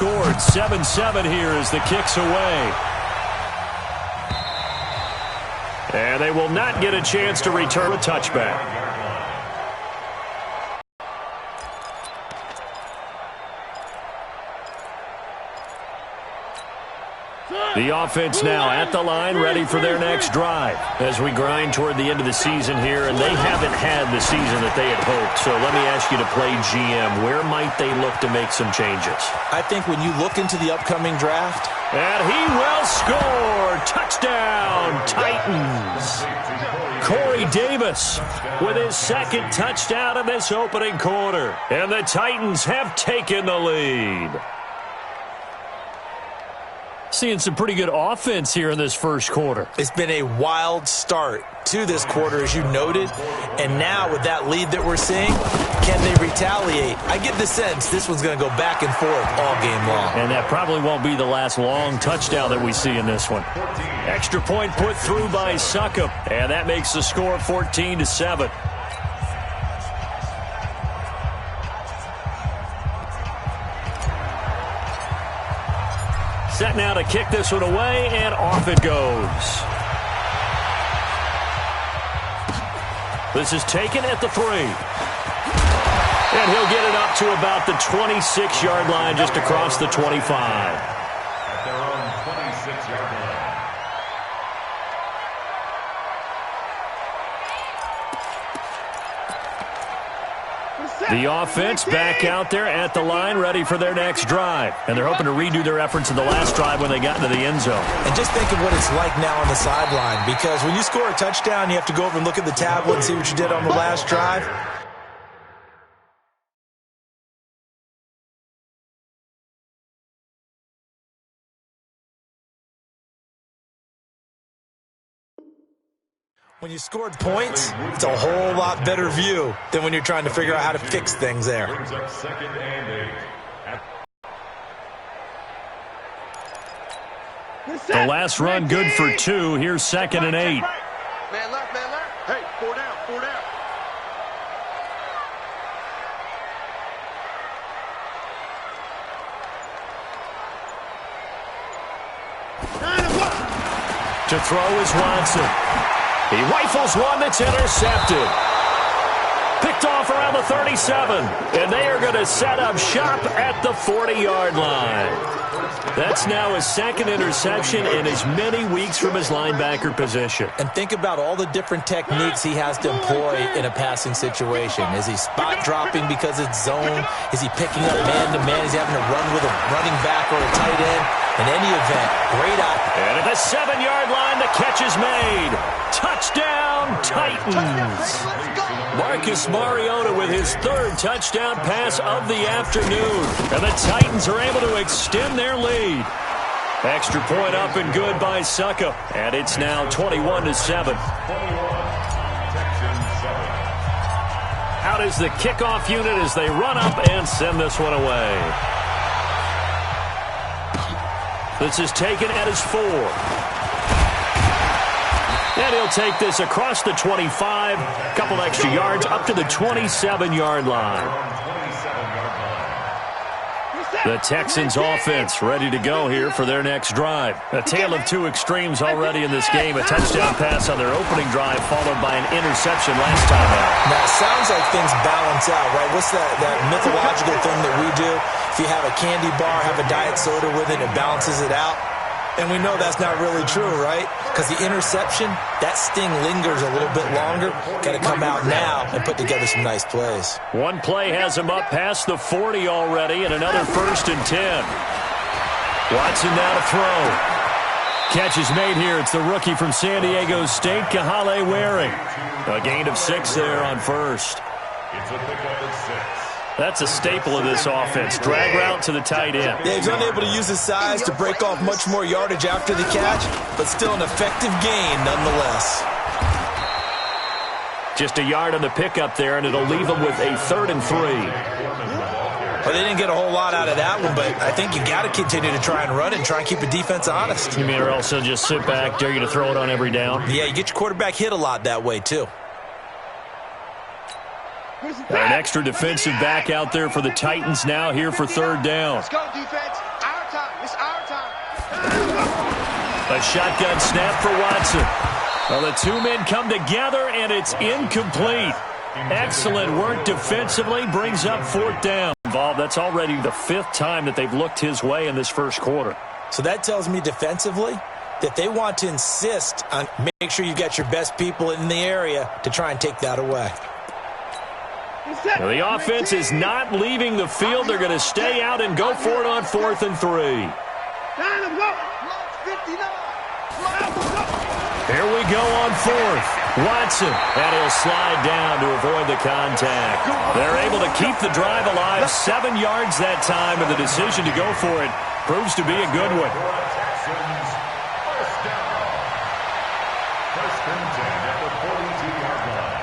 scored. 7-7 here as the kick's away. And they will not get a chance to return a touchback. The offense now at the line, ready for their next drive as we grind toward the end of the season here, and they haven't had the season that they had hoped. So let me ask you to play GM. Where might they look to make some changes? I think when you look into the upcoming draft. And he will score. Touchdown, Titans. Corey Davis with his second touchdown in this opening quarter. And the Titans have taken the lead. Seeing some pretty good offense here in this first quarter. It's been a wild start to this quarter, as you noted. And now with that lead that we're seeing, can they retaliate? I get the sense this one's going to go back and forth all game long. And that probably won't be the last long touchdown that we see in this one. Extra point put through by Succop. And that makes the score 14-7. Set now to kick this one away, and off it goes. This is taken at the 3. And he'll get it up to about the 26-yard line, just across the 25. At their own 26-yard line. The offense back out there at the line, ready for their next drive. And they're hoping to redo their efforts in the last drive when they got into the end zone. And just think of what it's like now on the sideline, because when you score a touchdown, you have to go over and look at the tablet and see what you did on the last drive. When you scored points, it's a whole lot better view than when you're trying to figure out how to fix things there. The last run good for 2. Here's 2nd and 8. Man left, man left. Hey, 4 down, 4 down. To throw is Watson. He rifles one that's intercepted. Picked off around the 37. And they are going to set up shop at the 40-yard line. That's now his second interception in as many weeks from his linebacker position. And think about all the different techniques he has to employ in a passing situation. Is he spot dropping because it's zone? Is he picking up man-to-man? Is he having to run with a running back or a tight end? In any event, great out. And at the 7-yard line, the catch is made. Touchdown, Titans. Marcus Mariota with his 3rd touchdown pass of the afternoon. And the Titans are able to extend their lead. Extra point up and good by Succop. And it's now 21-7. Out is the kickoff unit as they run up and send this one away. This is taken at his 4. And he'll take this across the 25. Couple extra yards up to the 27-yard line. The Texans offense ready to go here for their next drive. A tale of 2 extremes already in this game. A touchdown pass on their opening drive followed by an interception last time out. Now, it sounds like things balance out, right? What's that mythological thing that we do? If you have a candy bar, have a diet soda with it, it balances it out. And we know that's not really true, right? Because the interception, that sting lingers a little bit longer. Got to come out now and put together some nice plays. One play has him up past the 40 already, and another 1st and 10. Watson now to throw. Catch is made here. It's the rookie from San Diego State, Kahale Waring. A gain of 6 there on 1st. It's a pickup of 6. That's a staple of this offense. Drag route to the tight end. Yeah, he's unable to use his size to break off much more yardage after the catch, but still an effective gain nonetheless. Just a yard on the pickup there, and it'll leave him with a 3rd and 3. Well, they didn't get a whole lot out of that one, but I think you got to continue to try and run and try and keep the defense honest. You mean or else he'll just sit back, dare you to throw it on every down? Yeah, you get your quarterback hit a lot that way, too. An extra defensive back out there for the Titans now here for 3rd down. Let's go, defense. time. It's our time. A shotgun snap for Watson. Well, the two men come together, and it's incomplete. Excellent work defensively. Brings up fourth down. That's already the fifth time that they've looked his way in this first quarter. So that tells me defensively that they want to insist on make sure you got your best people in the area to try and take that away. Now, the offense is not leaving the field. They're going to stay out and go for it on 4th and 3. Here we go on 4th. Watson, and he'll slide down to avoid the contact. They're able to keep the drive alive. 7 yards that time, and the decision to go for it proves to be a good one. First and 10 at the 42-yard line.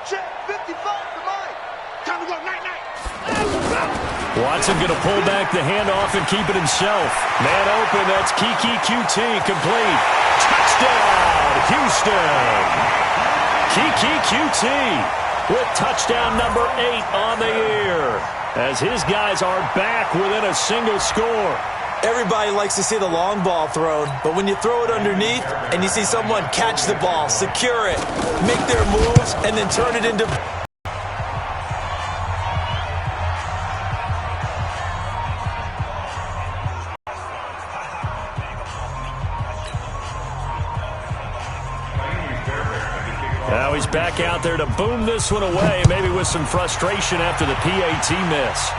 Check 55 for Mike. Time to go night-night. Watson going to pull back the handoff and keep it himself. Man open, that's Kiki QT, complete. Touchdown, Houston. Kiki QT with touchdown number 8 on the year, as his guys are back within a single score. Everybody likes to see the long ball thrown, but when you throw it underneath and you see someone catch the ball, secure it, make their moves, and then turn it into... Now he's back out there to boom this one away, maybe with some frustration after the PAT miss.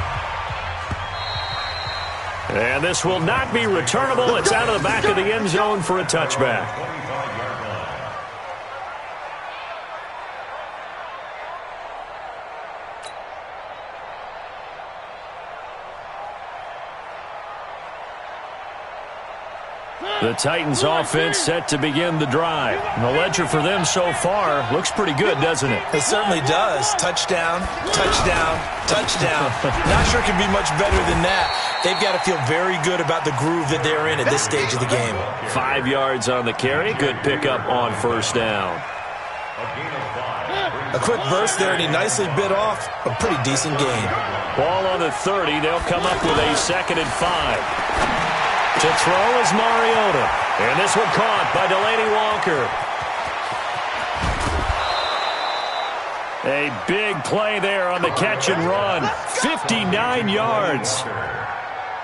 And this will not be returnable. It's out of the back of the end zone for a touchback. The Titans offense set to begin the drive. And the ledger for them so far looks pretty good, doesn't it? It certainly does. Touchdown, touchdown, touchdown. Not sure it can be much better than that. They've got to feel very good about the groove that they're in at this stage of the game. 5 yards on the carry. Good pickup on first down. A quick burst there, and he nicely bit off a pretty decent gain. Ball on the 30. They'll come up with a 2nd and 5. To throw is Mariota. And this one caught by Delaney Walker. A big play there on the catch and run. 59 yards.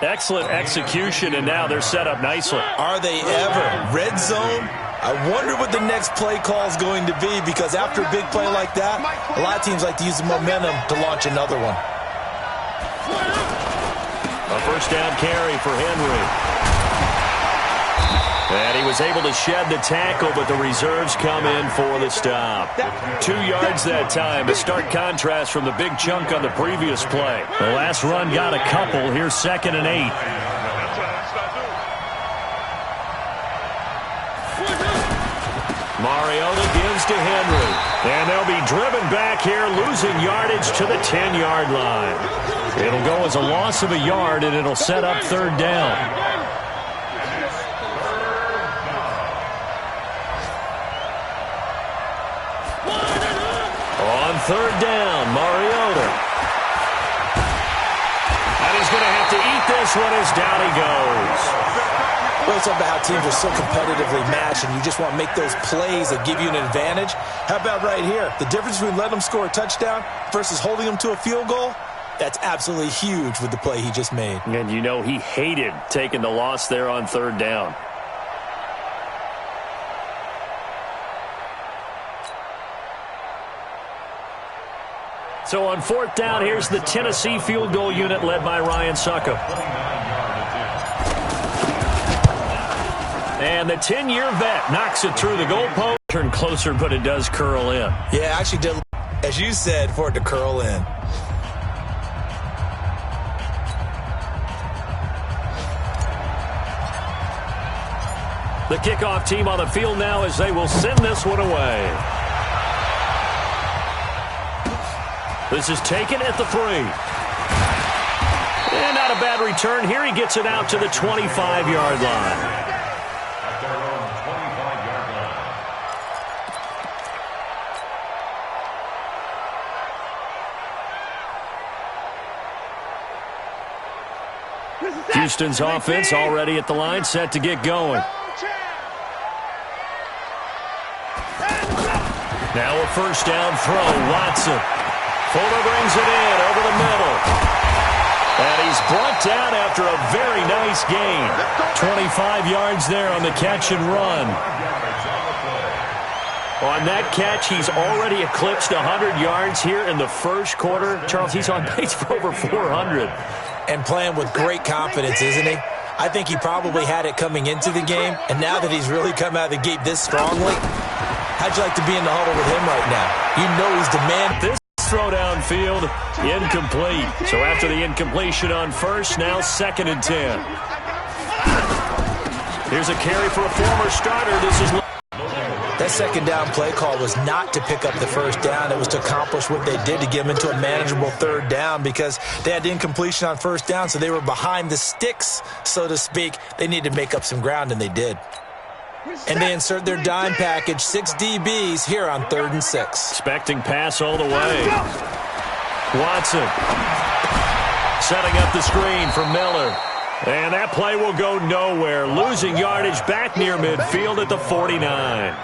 Excellent execution, and now they're set up nicely. Are they ever? Red zone? I wonder what the next play call is going to be, because after a big play like that, a lot of teams like to use the momentum to launch another one. A first down carry for Henry. And he was able to shed the tackle, but the reserves come in for the stop. 2 yards that time, a stark contrast from the big chunk on the previous play. The last run got a couple. Here's 2nd and 8. Mariota gives to Henry. And they'll be driven back here, losing yardage to the 10-yard line. It'll go as a loss of a yard, and it'll set up 3rd down. On 3rd down, Mariota. And he's going to have to eat this one as down he goes. Well, it's all about how teams are so competitively matched, and you just want to make those plays that give you an advantage. How about right here? The difference between letting them score a touchdown versus holding them to a field goal, that's absolutely huge with the play he just made. And you know he hated taking the loss there on 3rd down. So on 4th down, here's the Tennessee field goal unit led by Ryan Succop. And the 10-year vet knocks it through the goalpost. Turn closer, but it does curl in. Yeah, actually did, as you said, for it to curl in. The kickoff team on the field now as they will send this one away. This is taken at the 3. And not a bad return. Here he gets it out to the 25-yard line. At their own 25-yard line. Houston's offense already at the line, set to get going. Now a first down throw, Watson. Fuller brings it in over the middle. And he's brought down after a very nice gain. 25 yards there on the catch and run. On that catch, he's already eclipsed 100 yards here in the first quarter. Charles, he's on pace for over 400. And playing with great confidence, isn't he? I think he probably had it coming into the game, and now that he's really come out of the gate this strongly, how'd you like to be in the huddle with him right now? You know he's demanding. This throw downfield, incomplete. So after the incompletion on first, now 2nd and 10. Here's a carry for a former starter. This is... That second down play call was not to pick up the first down. It was to accomplish what they did to get them into a manageable third down because they had the incompletion on first down, so they were behind the sticks, so to speak. They needed to make up some ground, and they did. And they insert their dime package, 6 DBs here on 3rd and 6. Expecting pass all the way. Watson setting up the screen for Miller. And that play will go nowhere. Losing yardage back near midfield at the 49.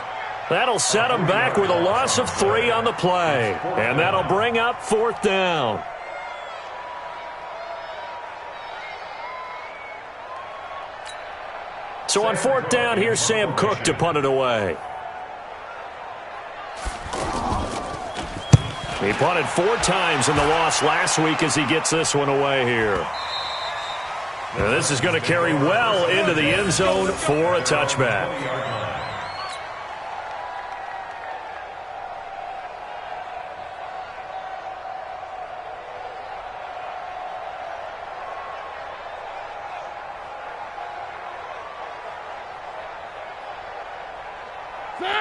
That'll set them back with a loss of 3 on the play. And that'll bring up 4th down. So on 4th down, here's Sam Cook to punt it away. He punted 4 times in the loss last week as he gets this one away here. And this is going to carry well into the end zone for a touchback.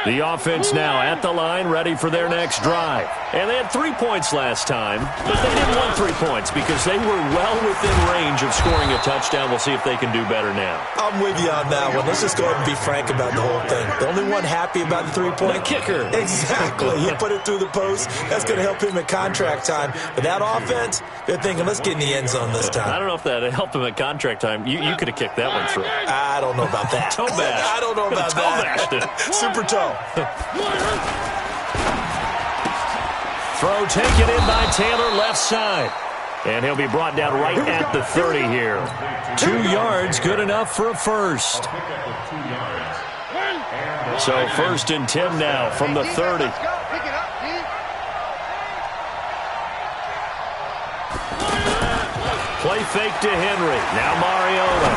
The offense now at the line, ready for their next drive. And they had 3 points last time, but they didn't want 3 points because they were well within range of scoring a touchdown. We'll see if they can do better now. I'm with you on that one. Let's just go ahead and be frank about the whole thing. The only one happy about the 3-point? The kicker. Exactly. He put it through the post. That's going to help him at contract time. But that offense, they're thinking, let's get in the end zone this time. I don't know if that helped him at contract time. You could have kicked that one through. I don't know about that. Toe bash. I don't know about that. Super toe. Throw taken in by Taylor, left side. And he'll be brought down right at the 30 here. 2 yards, good enough for a first. So 1st and 10 now from the 30. Play fake to Henry. Now Mariota.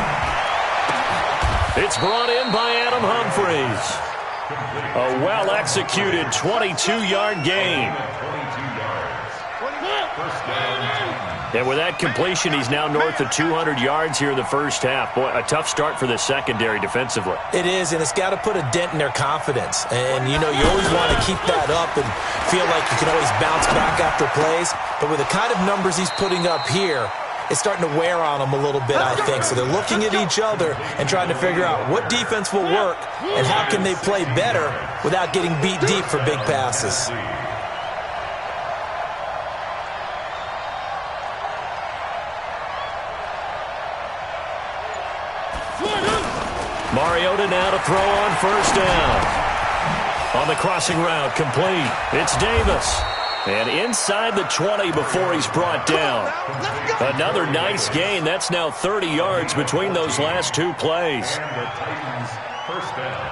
It's brought in by Adam Humphries. A well-executed 22-yard gain. And with that completion, he's now north of 200 yards here in the first half. Boy, a tough start for the secondary defensively. It is, and it's got to put a dent in their confidence. And, you know, you always want to keep that up and feel like you can always bounce back after plays. But with the kind of numbers he's putting up here, it's starting to wear on them a little bit, I think. So they're looking at each other and trying to figure out what defense will work and how can they play better without getting beat deep for big passes. Mariota now to throw on first down. On the crossing route, complete. It's Davis. And inside the 20 before he's brought down. Another nice gain. That's now 30 yards between those last 2 plays.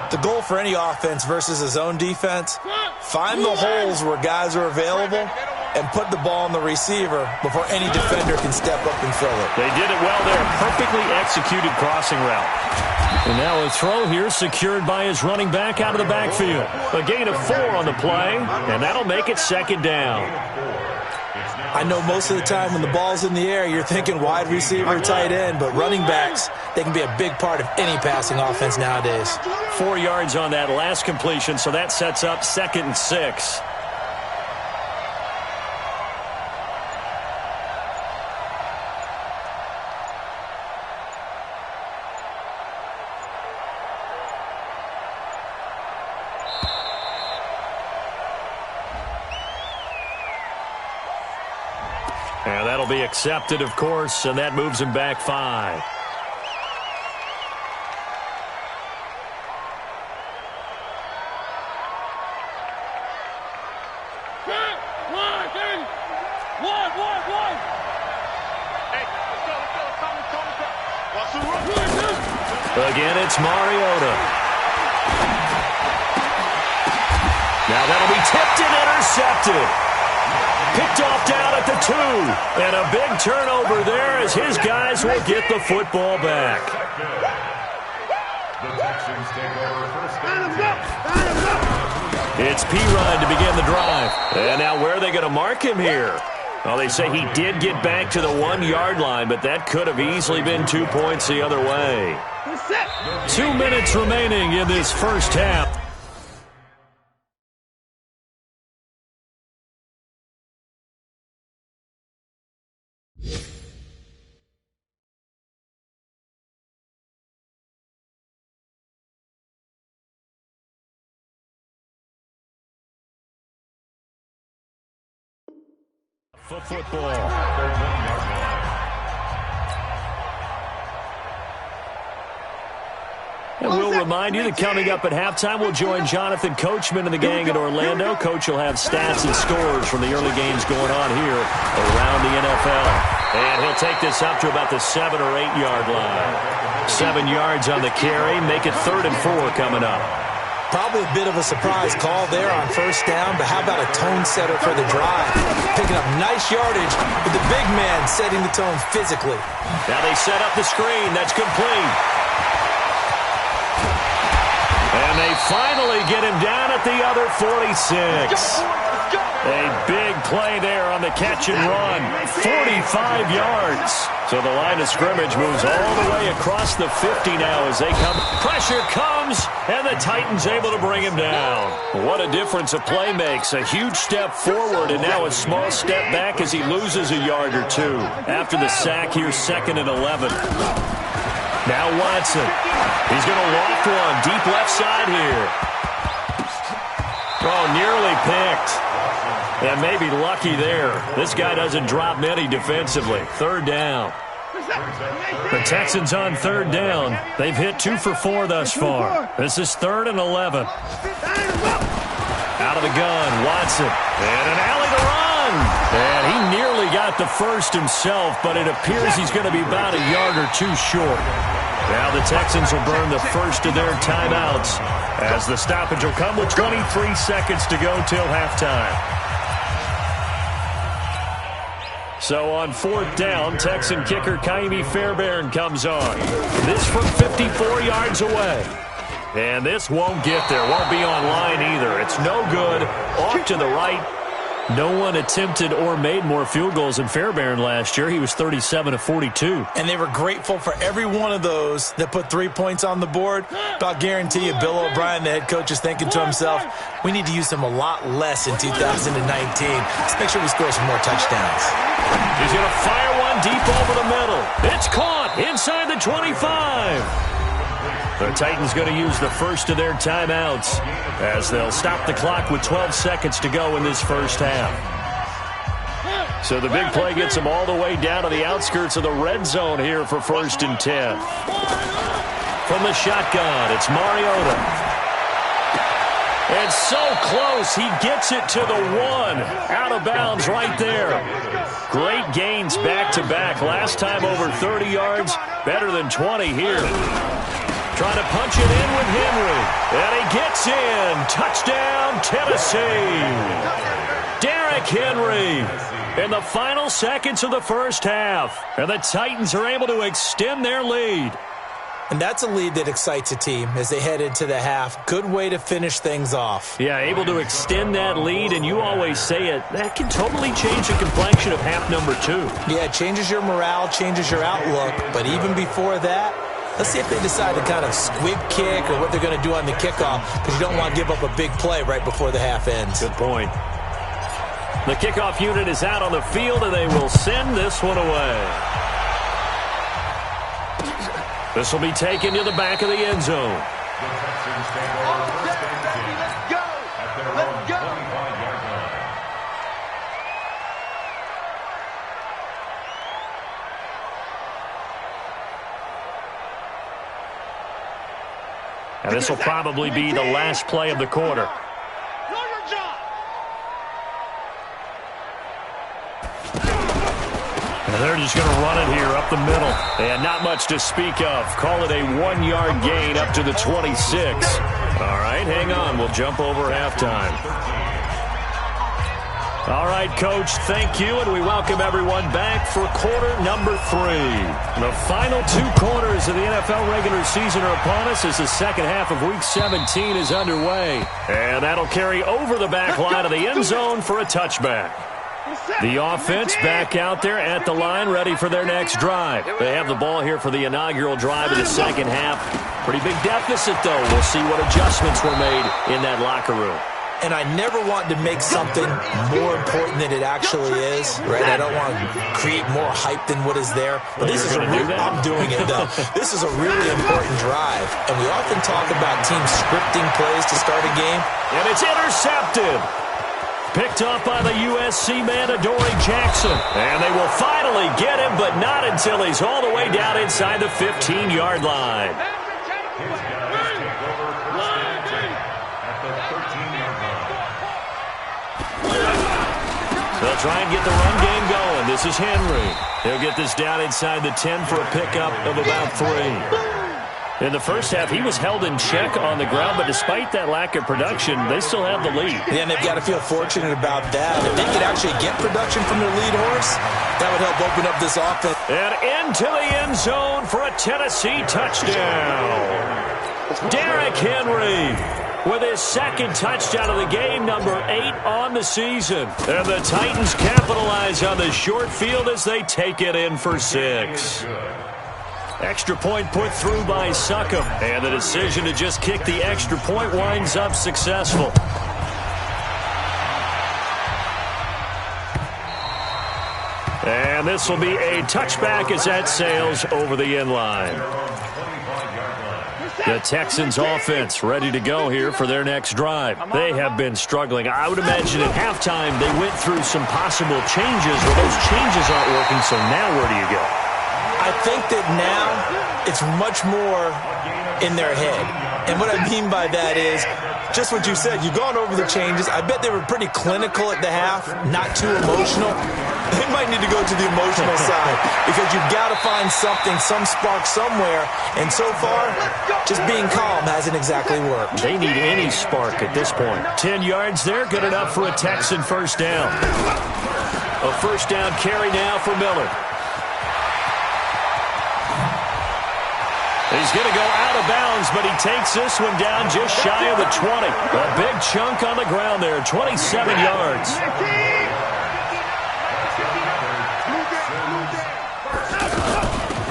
The goal for any offense versus his own defense, find the holes where guys are available and put the ball on the receiver before any defender can step up and fill it. They did it well there. Perfectly executed crossing route. And now a throw here secured by his running back out of the backfield. A gain of 4 on the play, and that'll make it 2nd down. I know most of the time when the ball's in the air, you're thinking wide receiver, tight end, but running backs, they can be a big part of any passing offense nowadays. 4 yards on that last completion, so that sets up 2nd and 6. And that'll be accepted, of course, and that moves him back 5. Again, it's Mariota. Now that'll be tipped and intercepted. Picked off down at the 2. And a big turnover there as his guys will get the football back. The Texans take over first and 10. It's P-Run to begin the drive. And now where are they going to mark him here? Well, they say he did get back to the 1-yard line, but that could have easily been 2 points the other way. 2 minutes remaining in this first half. For football. And we'll remind you that coming up at halftime, we'll join Jonathan Coachman and the gang in Orlando. Coach will have stats and scores from the early games going on here around the NFL. And he'll take this up to about the 7 or 8 yard line. 7 yards on the carry. Make it 3rd and 4 coming up. Probably a bit of a surprise call there on first down, but how about a tone setter for the drive? Picking up nice yardage with the big man setting the tone physically. Now they set up the screen. That's complete. And they finally get him down at the other 46. A big play there on the catch and run. 45 yards. So the line of scrimmage moves all the way across the 50 now as they come. Pressure comes, and the Titans able to bring him down. What a difference a play makes. A huge step forward and now a small step back as he loses a yard or two. After the sack here, 2nd and 11. Now Watson. He's going to loft one deep left side here. Oh, nearly picked. And maybe lucky there. This guy doesn't drop many defensively. 3rd down. The Texans on 3rd down. They've hit 2 for 4 thus far. This is 3rd and 11. Out of the gun, Watson. And an alley to run. And he nearly got the first himself, but it appears he's going to be about a yard or 2 short. Now the Texans will burn the first of their timeouts as the stoppage will come with 23 seconds to go till halftime. So on 4th down, Texan kicker Kaimi Fairbairn comes on. This from 54 yards away. And this won't get there, won't be on line either. It's no good. Off to the right. No one attempted or made more field goals than Fairbairn last year. He was 37 of 42. And they were grateful for every one of those that put 3 points on the board. But I'll guarantee you, Bill O'Brien, the head coach, is thinking to himself, we need to use him a lot less in 2019. Let's make sure we score some more touchdowns. He's going to fire one deep over the middle. It's caught inside the 25. The Titans going to use the first of their timeouts as they'll stop the clock with 12 seconds to go in this first half. So the big play gets them all the way down to the outskirts of the red zone here for 1st and 10. From the shotgun, it's Mariota. And so close, he gets it to the 1. Out of bounds right there. Great gains back-to-back. Last time over 30 yards, better than 20 here. Trying to punch it in with Henry. And he gets in. Touchdown, Tennessee. Derrick Henry in the final seconds of the first half. And the Titans are able to extend their lead. And that's a lead that excites a team as they head into the half. Good way to finish things off. Yeah, able to extend that lead, and you always say it, that can totally change the complexion of half number 2. Yeah, it changes your morale, changes your outlook. But even before that, let's see if they decide to kind of squib kick or what they're going to do on the kickoff, because you don't want to give up a big play right before the half ends. Good point. The kickoff unit is out on the field, and they will send this one away. This will be taken to the back of the end zone. The Texans take over first and 10 at their own 25-yard line. And this will probably be the last play of the quarter. And they're just going to run it here up the middle. And not much to speak of. Call it a 1-yard gain up to the 26. All right, hang on. We'll jump over halftime. All right, Coach, thank you, and we welcome everyone back for quarter number 3. The final 2 quarters of the NFL regular season are upon us as the second half of Week 17 is underway. And that'll carry over the back line of the end zone for a touchback. The offense back out there at the line, ready for their next drive. They have the ball here for the inaugural drive of the second half. Pretty big deficit, though. We'll see what adjustments were made in that locker room. And I never want to make something more important than it actually is, right? I don't want to create more hype than what is there. But this is I'm doing it, though. This is a really important drive. And we often talk about teams scripting plays to start a game. And it's intercepted. Picked off by the USC man, Adoree Jackson. And they will finally get him, but not until he's all the way down inside the 15-yard line. They'll try and get the run game going. This is Henry. He'll get this down inside the 10 for a pickup of about 3. In the first half, he was held in check on the ground, but despite that lack of production, they still have the lead. Yeah, and they've got to feel fortunate about that. If they could actually get production from their lead horse, that would help open up this offense. And into the end zone for a Tennessee touchdown. Derrick Henry with his second touchdown of the game, number 8 on the season. And the Titans capitalize on the short field as they take it in for 6. Extra point put through by Succop. And the decision to just kick the extra point winds up successful. And this will be a touchback as that sails over the end line. The Texans offense ready to go here for their next drive. They have been struggling. I would imagine at halftime they went through some possible changes. Well, those changes aren't working, so now where do you go? I think that now it's much more in their head. And what I mean by that is just what you said. You've gone over the changes. I bet they were pretty clinical at the half, not too emotional. They might need to go to the emotional side because you've got to find something, some spark somewhere. And so far, just being calm hasn't exactly worked. They need any spark at this point. 10 yards there, good enough for a Texan first down. A first down carry now for Miller. He's going to go out of bounds, but he takes this one down just shy of the 20. A big chunk on the ground there, 27 yards.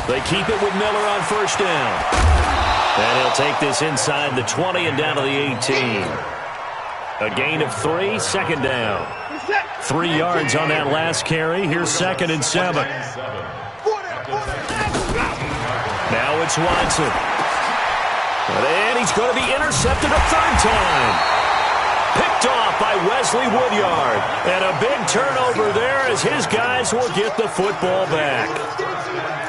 They keep it with Miller on first down. And he'll take this inside the 20 and down to the 18. A gain of 3, second down. 3 yards on that last carry. Here's 2nd and 7. Now it's Watson. And he's going to be intercepted a third time. Picked off by Wesley Woodyard. And a big turnover there as his guys will get the football back.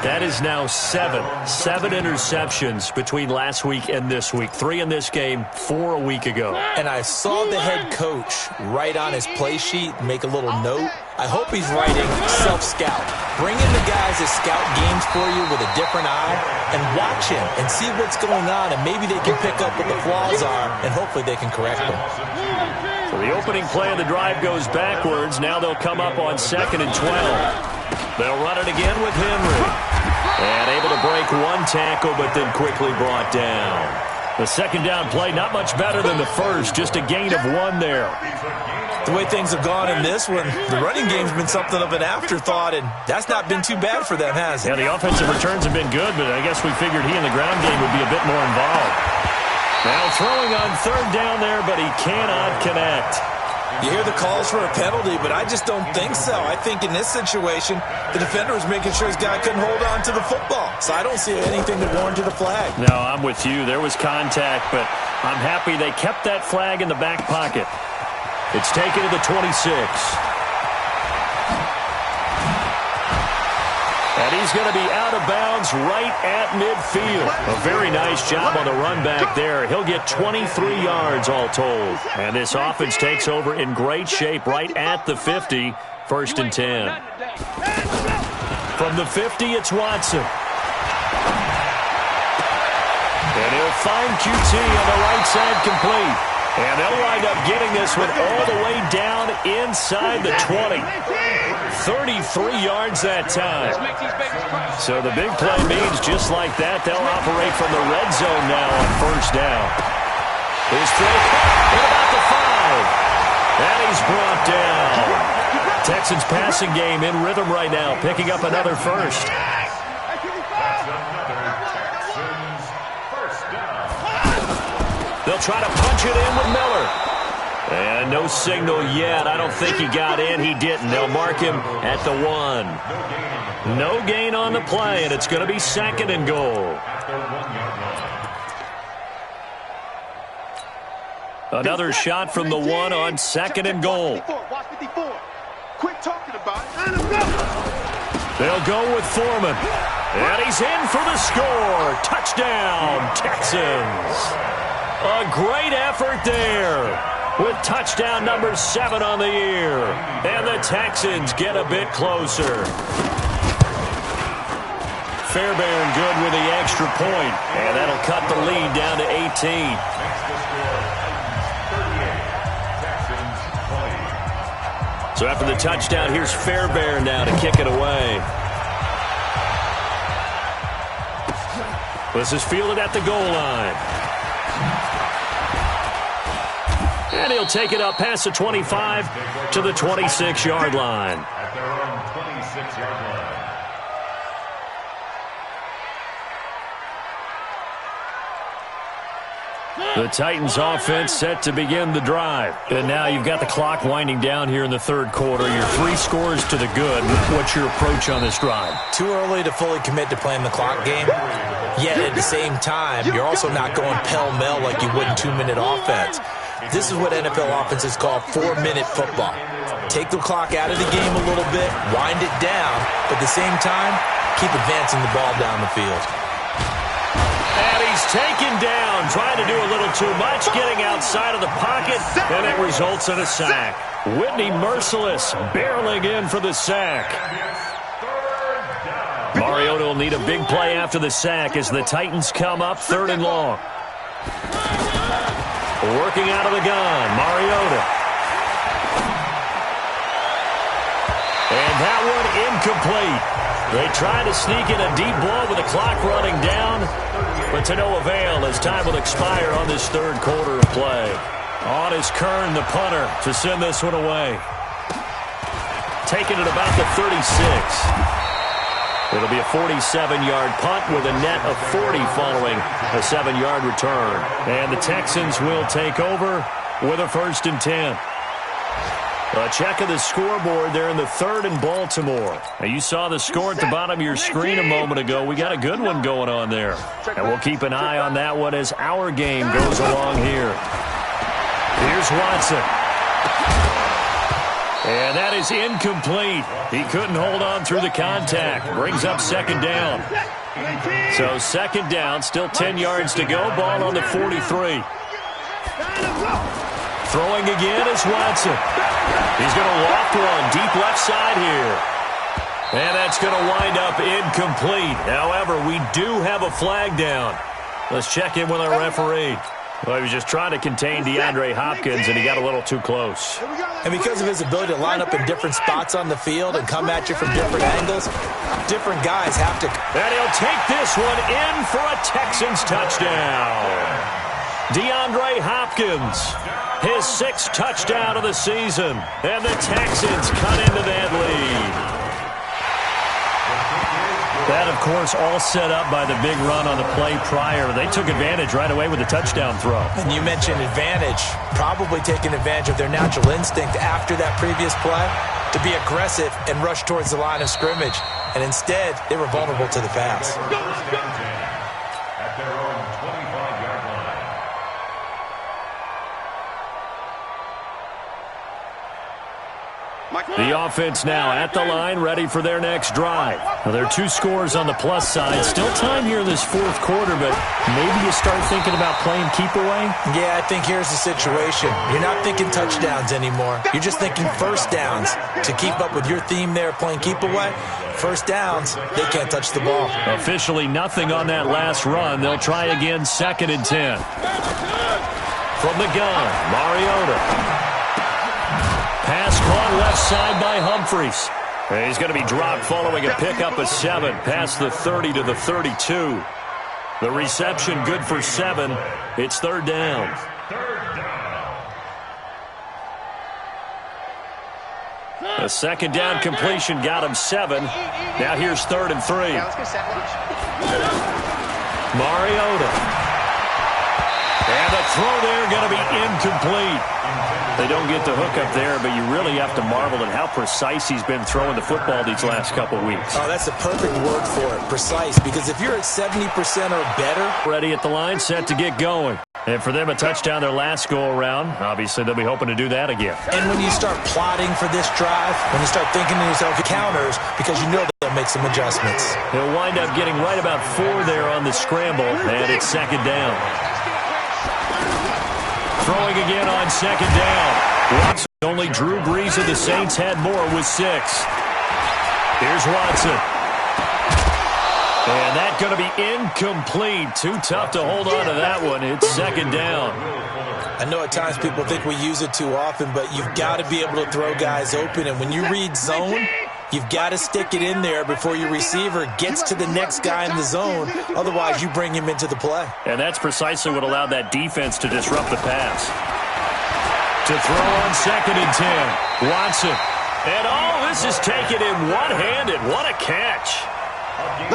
That is now 7 interceptions between last week and this week. 3 in this game, 4 a week ago. And I saw the head coach write on his play sheet, make a little note. I hope he's writing self-scout. Bring in the guys that scout games for you with a different eye and watch him and see what's going on, and maybe they can pick up what the flaws are, and hopefully they can correct them. So the opening play of the drive goes backwards. Now they'll come up on 2nd and 12. They'll run it again with Henry. And able to break one tackle, but then quickly brought down. The second down play, not much better than the first, just a gain of 1 there. The way things have gone in this one, the running game's been something of an afterthought, and that's not been too bad for them, has it? Yeah, the offensive returns have been good, but I guess we figured he in the ground game would be a bit more involved. Now throwing on third down there, but he cannot connect. You hear the calls for a penalty, but I just don't think so. I think in this situation, the defender was making sure his guy couldn't hold on to the football. So I don't see anything that warranted a flag. No, I'm with you. There was contact, but I'm happy they kept that flag in the back pocket. It's taken to the 26. And he's going to be out of bounds right at midfield. A very nice job on the run back there. He'll get 23 yards all told. And this offense takes over in great shape right at the 50. 1st and 10. From the 50, it's Watson. And he'll find QT on the right side complete. And they'll wind up getting this one all the way down inside the 20. 33 yards that time. So the big play means just like that, they'll operate from the red zone now on first down. His throw at about the 5. And he's brought down. Texans passing game in rhythm right now, picking up another first. They'll try to punch it in with Miller. And no signal yet. I don't think he got in. He didn't. They'll mark him at the 1. No gain on the play, and it's going to be 2nd and goal. Another shot from the 1 on 2nd and goal. Quit talking about it. They'll go with Foreman. And he's in for the score. Touchdown, Texans. A great effort there with touchdown number 7 on the year. And the Texans get a bit closer. Fairbairn good with the extra point. And that'll cut the lead down to 18. So after the touchdown, here's Fairbairn now to kick it away. This is fielded at the goal line. And he'll take it up past the 25 to the 26-yard line. At their own 26-yard line. The Titans offense set to begin the drive. And now you've got the clock winding down here in the third quarter. You're 3 scores to the good. What's your approach on this drive? Too early to fully commit to playing the clock game. Yet at the same time, you're also not going pell-mell like you would in 2-minute offense. This is what NFL offenses call 4-minute football. Take the clock out of the game a little bit, wind it down, but at the same time, keep advancing the ball down the field. And he's taken down, trying to do a little too much, getting outside of the pocket, and it results in a sack. Whitney Merciless barreling in for the sack. Mariota will need a big play after the sack as the Titans come up 3rd and long. Working out of the gun, Mariota. And that one incomplete. They tried to sneak in a deep blow with the clock running down, but to no avail as time will expire on this third quarter of play. On is Kern, the punter, to send this one away. Taking it about the 36. It'll be a 47-yard punt with a net of 40 following a 7-yard return. And the Texans will take over with a 1st and 10. A check of the scoreboard there in the 3rd in Baltimore. Now you saw the score at the bottom of your screen a moment ago. We got a good one going on there. And we'll keep an eye on that one as our game goes along here. Here's Watson. And that is incomplete. He couldn't hold on through the contact. Brings up 2nd down. So 2nd down, still 10 yards to go. Ball on the 43. Throwing again is Watson. He's going to loft one deep left side here. And that's going to wind up incomplete. However, we do have a flag down. Let's check in with our referee. Well, he was just trying to contain DeAndre Hopkins, and he got a little too close. And because of his ability to line up in different spots on the field and come at you from different angles, different guys have to... And he'll take this one in for a Texans touchdown. DeAndre Hopkins, his 6th touchdown of the season, and the Texans cut into that lead. That, of course, all set up by the big run on the play prior. They took advantage right away with the touchdown throw. And you mentioned advantage, probably taking advantage of their natural instinct after that previous play to be aggressive and rush towards the line of scrimmage. And instead, they were vulnerable to the pass. At their own 25-yard line. The offense now at the line, ready for their next drive. Now, there are 2 scores on the plus side. Still time here in this 4th quarter, but maybe you start thinking about playing keep away? Yeah, I think here's the situation. You're not thinking touchdowns anymore. You're just thinking first downs. To keep up with your theme there, playing keep away, first downs, they can't touch the ball. Officially nothing on that last run. They'll try again, 2nd and 10. From the gun, Mariota. Pass caught left side by Humphries. He's going to be dropped following a pickup of 7 past the 30 to the 32. The reception good for 7. It's 3rd down. A 2nd down completion got him 7. Now here's 3rd and 3. Mariota. And the throw there going to be incomplete. They don't get the hook up there, but you really have to marvel at how precise he's been throwing the football these last couple weeks. Oh, that's the perfect word for it, precise, because if you're at 70% or better. Ready at the line, set to get going. And for them, a touchdown their last go-around. Obviously, they'll be hoping to do that again. And when you start plotting for this drive, when you start thinking to yourself counters, because you know they'll make some adjustments. He'll wind up getting right about 4 there on the scramble, and it's 2nd down. Throwing again on 2nd down. Watson, only Drew Brees of the Saints had more with 6. Here's Watson. And that's going to be incomplete. Too tough to hold on to that one. It's 2nd down. I know at times people think we use it too often, but you've got to be able to throw guys open. And when you read zone, you've got to stick it in there before your receiver gets to the next guy in the zone. Otherwise, you bring him into the play. And that's precisely what allowed that defense to disrupt the pass. To throw on 2nd and 10. Watson. And this is taken in one-handed. What a catch.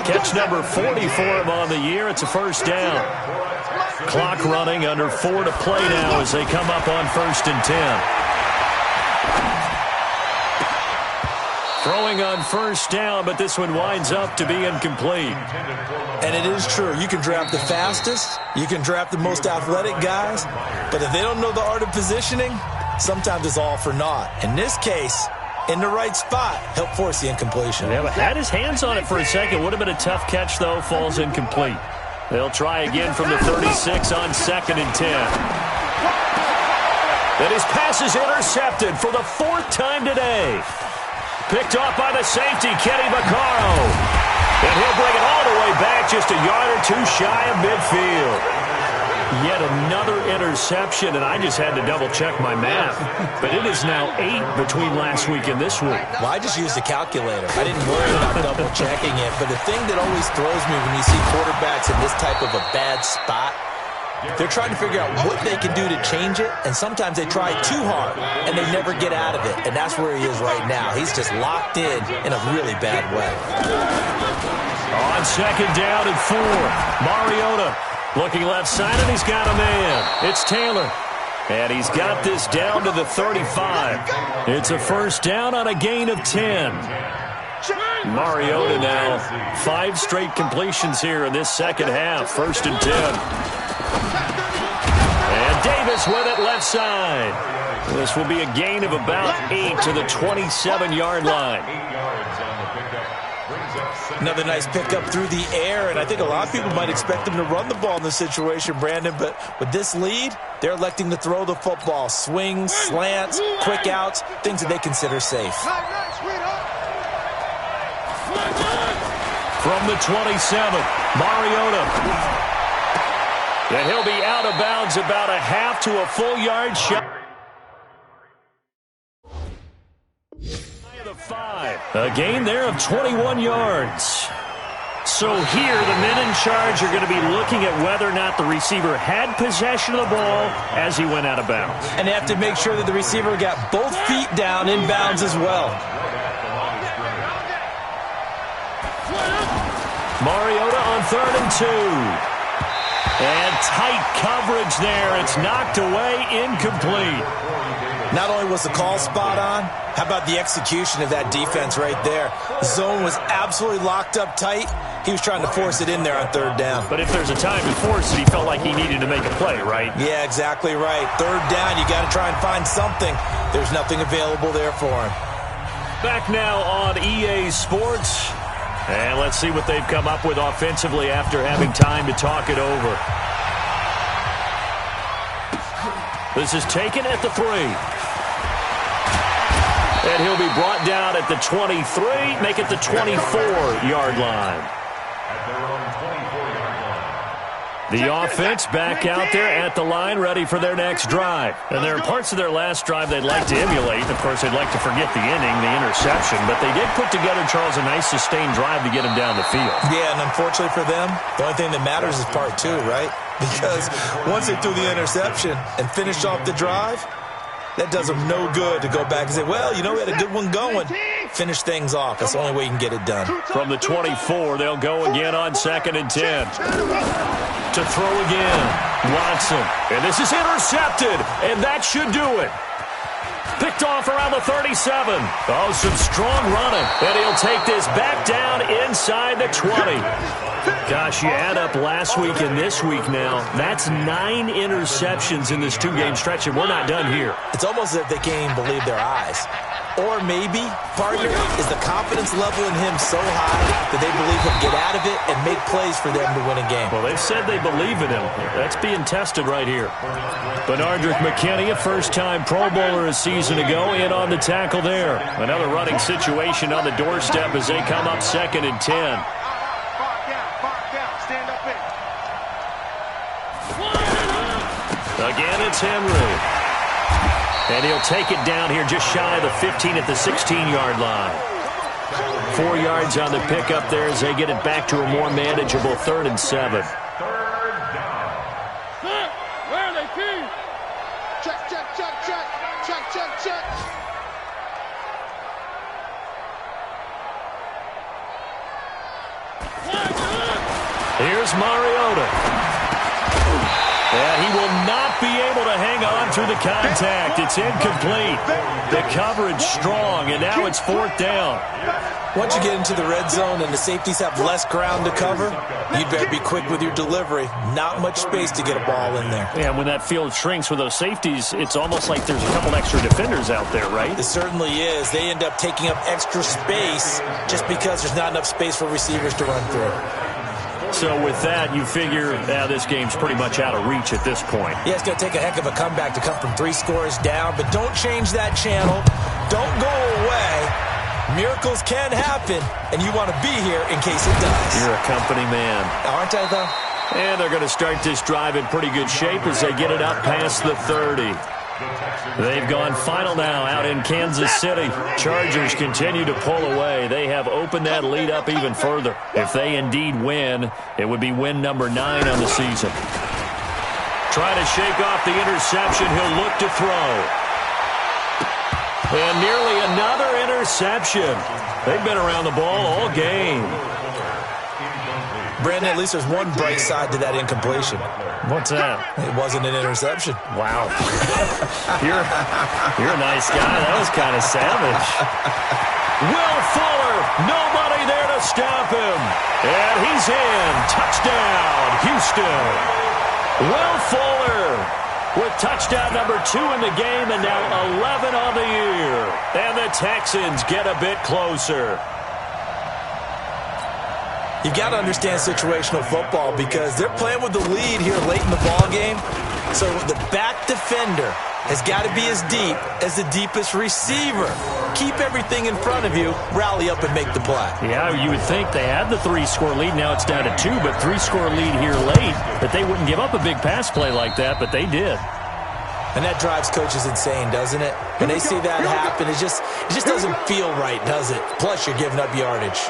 Catch number 40 for him on the year. It's a 1st down. Clock running, under 4 to play now as they come up on 1st and 10. Throwing on 1st down, but this one winds up to be incomplete. And it is true. You can draft the fastest. You can draft the most athletic guys. But if they don't know the art of positioning, sometimes it's all for naught. In this case, in the right spot, help force the incompletion. Yeah, but had his hands on it for a second. Would have been a tough catch, though. Falls incomplete. They'll try again from the 36 on 2nd and 10. And his pass is intercepted for the 4th time today. Picked off by the safety, Kenny Vaccaro. And he'll bring it all the way back, just a yard or 2 shy of midfield. Yet another interception, and I just had to double-check my math. But it is now 8 between last week and this week. Well, I just used a calculator. I didn't worry about double-checking it. But the thing that always throws me when you see quarterbacks in this type of a bad spot, they're trying to figure out what they can do to change it, and sometimes they try too hard, and they never get out of it. And that's where he is right now. He's just locked in a really bad way. On 2nd down and 4, Mariota looking left side, and he's got a man. It's Taylor. And he's got this down to the 35. It's a 1st down on a gain of 10. Mariota now, 5 straight completions here in this 2nd half. 1st and 10. And Davis with it left side. This will be a gain of about 8 to the 27-yard line. Another nice pickup through the air, and I think a lot of people might expect them to run the ball in this situation, Brandon, but with this lead, they're electing to throw the football. Swings, slants, quick outs, things that they consider safe. From the 27, Mariota. And he'll be out of bounds about a half to a full yard shot. A gain there of 21 yards. So here, the men in charge are going to be looking at whether or not the receiver had possession of the ball as he went out of bounds. And they have to make sure that the receiver got both feet down in bounds as well. Mariota on 3rd and 2. And tight coverage there. It's knocked away, incomplete. Not only was the call spot on, how about the execution of that defense right there? The zone was absolutely locked up tight. He was trying to force it in there on 3rd down. But if there's a time to force it, he felt like he needed to make a play, right? Yeah, exactly right. 3rd down, you got to try and find something. There's nothing available there for him. Back now on EA Sports. And let's see what they've come up with offensively after having time to talk it over. This is taken at the 3. And he'll be brought down at the 23, make it the 24-yard line. The offense back out there at the line, ready for their next drive. And there are parts of their last drive they'd like to emulate. Of course, they'd like to forget the inning, the interception. But they did put together, Charles, a nice sustained drive to get him down the field. Yeah, and unfortunately for them, the only thing that matters is part 2, right? Because once they threw the interception and finished off the drive, that does them no good to go back and say, well, you know, we had a good one going. Finish things off. That's the only way you can get it done. From the 24, they'll go again on 2nd and 10. To throw again, Watson. And this is intercepted, and that should do it. Picked off around the 37. Oh, some strong running. And he'll take this back down inside the 20. Gosh, you add up last week and this week now, that's 9 interceptions in this 2-game stretch, and we're not done here. It's almost as if they can't even believe their eyes. Or maybe, partner, is the confidence level in him so high that they believe he'll get out of it and make plays for them to win a game. Well, they've said they believe in him. That's being tested right here. Benardrick McKinney, a first-time Pro Bowler a season ago, in on the tackle there. Another running situation on the doorstep as they come up 2nd and 10. Again, it's Henry. And he'll take it down here just shy of the 15 at the 16-yard line. 4 yards on the pickup there as they get it back to a more manageable 3rd and 7. Where are they, Pete? Check. Here's Mariota. And he will not be able to hang on through the contact. It's incomplete. The coverage strong, and now it's 4th down. Once you get into the red zone and the safeties have less ground to cover, you'd better be quick with your delivery. Not much space to get a ball in there. Yeah, when that field shrinks with those safeties, it's almost like there's a couple extra defenders out there, right? It certainly is. They end up taking up extra space just because there's not enough space for receivers to run through. So with that, you figure this game's pretty much out of reach at this point. Yeah, it's going to take a heck of a comeback to come from 3 scores down, but don't change that channel. Don't go away. Miracles can happen, and you want to be here in case it does. You're a company man. Aren't I, though? And they're going to start this drive in pretty good shape as they get it up past the 30. They've gone final now out in Kansas City. Chargers continue to pull away. They have opened that lead up even further. If they indeed win, it would be win number 9 on the season. Trying to shake off the interception. He'll look to throw. And nearly another interception. They've been around the ball all game. Brandon, at least there's one bright side to that incompletion. What's that? It wasn't an interception. Wow. You're a nice guy. That was kind of savage. Will Fuller, nobody there to stop him. And he's in. Touchdown, Houston. Will Fuller with touchdown number 2 in the game and now 11 on the year. And the Texans get a bit closer. You've got to understand situational football because they're playing with the lead here late in the ball game. So the back defender has got to be as deep as the deepest receiver. Keep everything in front of you, rally up and make the play. Yeah, you would think they had the 3-score lead. Now it's down to 2, but 3-score lead here late. That they wouldn't give up a big pass play like that, but they did. And that drives coaches insane, doesn't it? When they see that happen, it just doesn't feel right, does it? Plus, you're giving up yardage.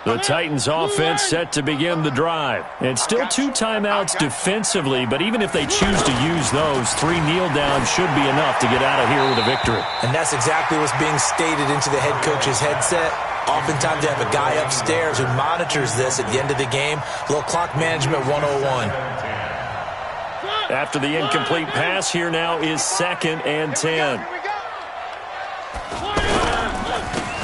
The Titans offense set to begin the drive. And still 2 timeouts defensively, but even if they choose to use those, 3 kneel downs should be enough to get out of here with a victory. And that's exactly what's being stated into the head coach's headset. Oftentimes they have a guy upstairs who monitors this at the end of the game. A little clock management 101. After the incomplete pass, here now is 2nd and 10.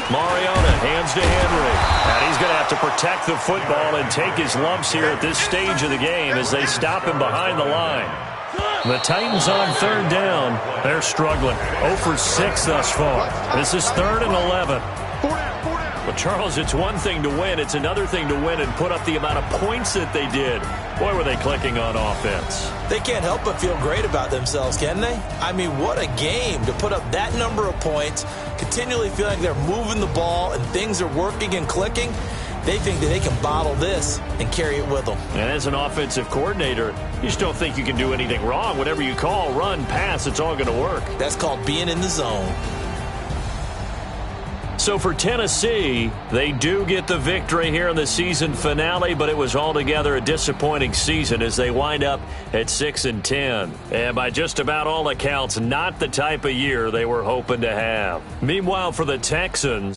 Mariota hands to Henry. And he's going to have to protect the football and take his lumps here at this stage of the game as they stop him behind the line. The Titans on third down. They're struggling. 0 for 6 thus far. This is 3rd and 11. Well, Charles, it's one thing to win. It's another thing to win and put up the amount of points that they did. Boy, were they clicking on offense. They can't help but feel great about themselves, can they? I mean, what a game to put up that number of points, continually feel like they're moving the ball and things are working and clicking. They think that they can bottle this and carry it with them. And as an offensive coordinator, you just don't think you can do anything wrong. Whatever you call, run, pass, it's all going to work. That's called being in the zone. So for Tennessee, they do get the victory here in the season finale, but it was altogether a disappointing season as they wind up at 6-10. And by just about all accounts, not the type of year they were hoping to have. Meanwhile, for the Texans,